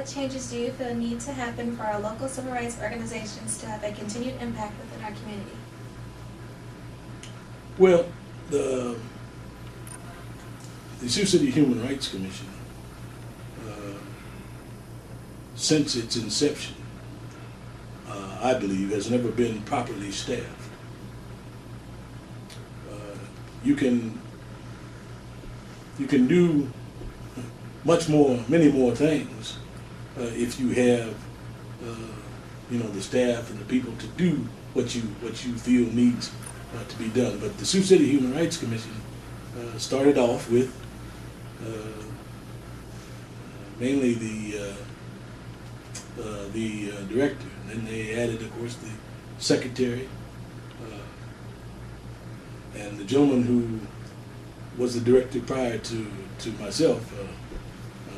what changes do you feel need to happen for our local civil rights organizations to have a continued impact within our community? Well, the Sioux City Human Rights Commission, since its inception, I believe, has never been properly staffed. You can do many more things if you have, the staff and the people to do what you feel needs to be done. But the Sioux City Human Rights Commission started off with mainly the director, and then they added, of course, the secretary, and the gentleman who was the director prior to myself,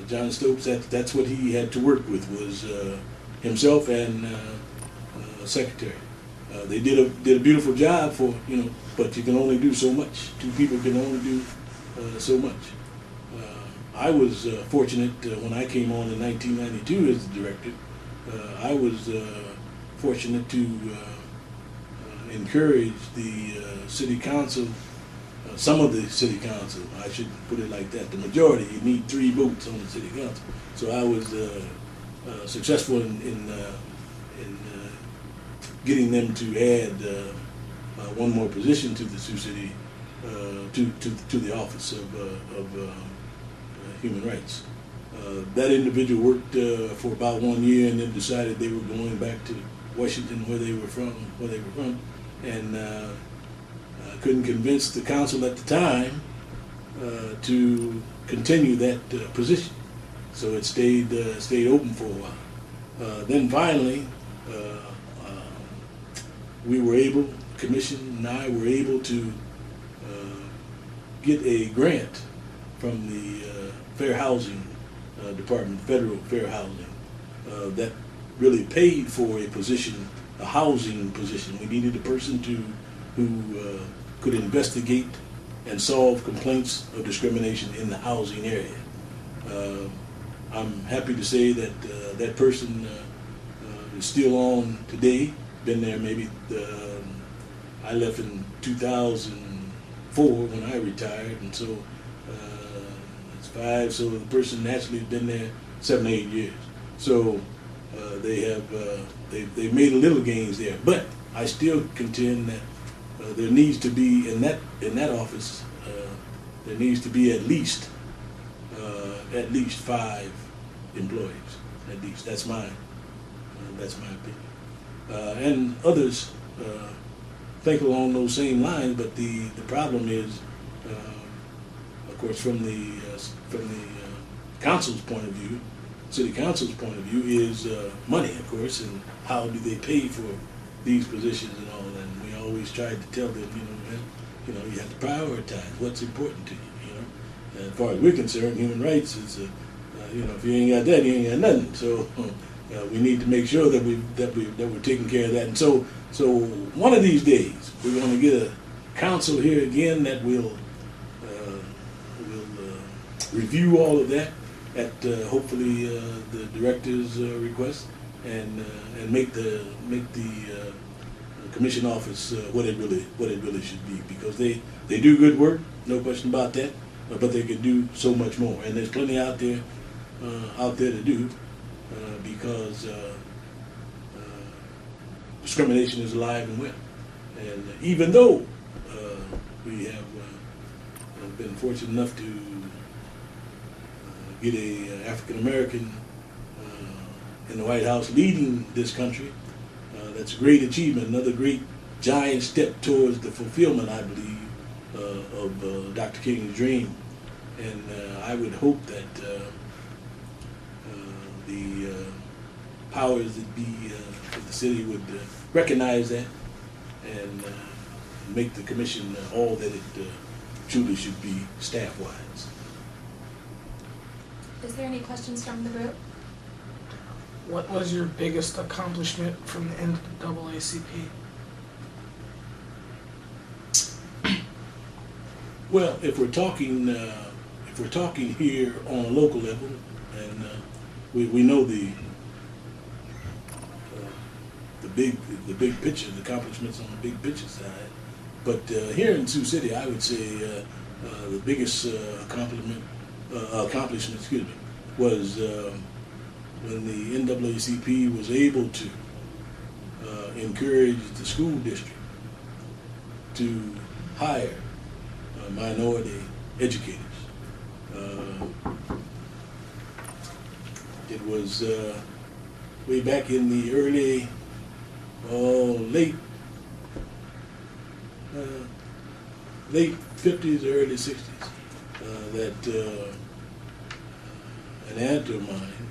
John Stokes. That's what he had to work with, was himself and a secretary. They did a beautiful job but you can only do so much. Two people can only do so much. I was fortunate when I came on in 1992 as the director. I was fortunate to encourage the city council, some of the city council, I should put it like that, the majority. You need 3 votes on the city council. So I was successful in getting them to add one more position to the Sioux City, to the Office of Human Rights. That individual worked for about 1 year and then decided they were going back to Washington, where they were from, and couldn't convince the council at the time to continue that position. So it stayed open for a while. Then finally, we were able, the commission and I were able to get a grant from the Fair Housing Department, Federal Fair Housing, that really paid for a position, a housing position. We needed a person who could investigate and solve complaints of discrimination in the housing area. I'm happy to say that that person is still on today. Been there maybe, I left in 2004 when I retired, and so it's 5, so the person actually has been there 7 or 8 years. So they've made a little gains there, but I still contend that there needs to be in that office there needs to be at least 5 employees. At least that's my opinion. And others think along those same lines, but the problem is, of course, from the council's point of view, city council's point of view, is money, of course, and how do they pay for these positions and all that. And we always tried to tell them, you have to prioritize what's important to you. And as far as we're concerned, human rights is, if you ain't got that, you ain't got nothing. So we need to make sure that we're taking care of that. And so one of these days we're going to get a council here again that will review all of that at hopefully the director's request, and make the commission office what it really should be, because they do good work, no question about that, but they could do so much more, and there's plenty out there to do, because discrimination is alive and well. And even though we have been fortunate enough to get a African American in the White House leading this country, that's a great achievement, another great giant step towards the fulfillment, I believe, of Dr. King's dream. And I would hope that the powers that be of the city would recognize that and make the commission all that it truly should be, staff-wise. Is there any questions from the group? What was your biggest accomplishment from the end of the NAACP? Well, if we're talking here on a local level, and we know the big picture, the accomplishments on the big picture side. But here in Sioux City, I would say the biggest accomplishment, excuse me, was when the NAACP was able to encourage the school district to hire minority educators. It was way back in the early, late 50s, early 60s, that an aunt of mine,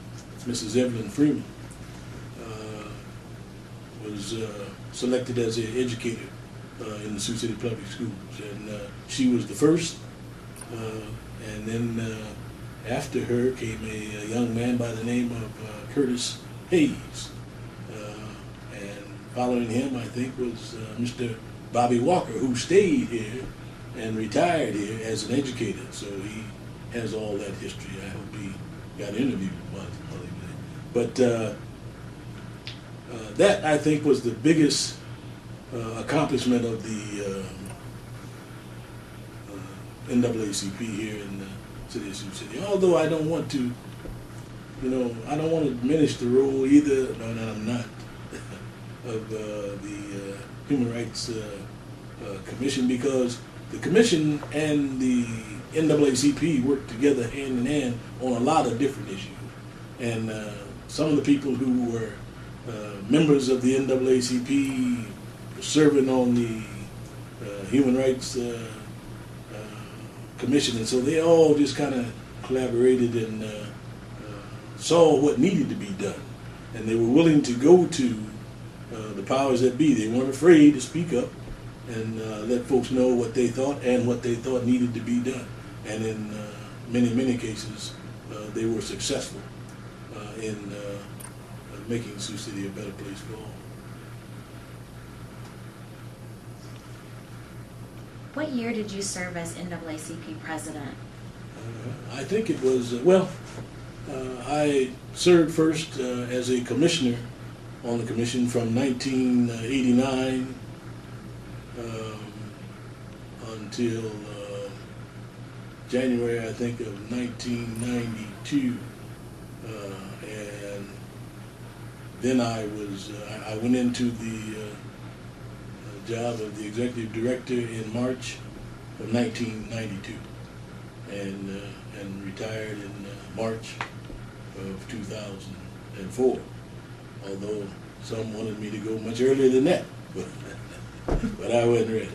Mrs. Evelyn Freeman, was selected as an educator in the Sioux City Public Schools, and she was the first. And then after her came a young man by the name of Curtis Hayes, and following him, I think, was Mr. Bobby Walker, who stayed here and retired here as an educator. So he has all that history. I hope he got interviewed while he was there. But that, I think, was the biggest accomplishment of the NAACP here in the city of Sioux City. Although I don't want to, I don't want to diminish the role either, no, I'm not, of the Human Rights Commission, because the Commission and the NAACP work together hand in hand on a lot of different issues. And some of the people who were members of the NAACP serving on the Human Rights Commission, and so they all just kind of collaborated and saw what needed to be done, and they were willing to go to the powers that be. They weren't afraid to speak up and let folks know what they thought and what they thought needed to be done. And in many cases, they were successful in making Sioux City a better place for all. What year did you serve as NAACP president? I think it was, I served first as a commissioner on the commission from 1989 until January, I think, of 1992. And then I went into the job of the executive director in March of 1992, and retired in March of 2004. Although some wanted me to go much earlier than that, but I wasn't ready.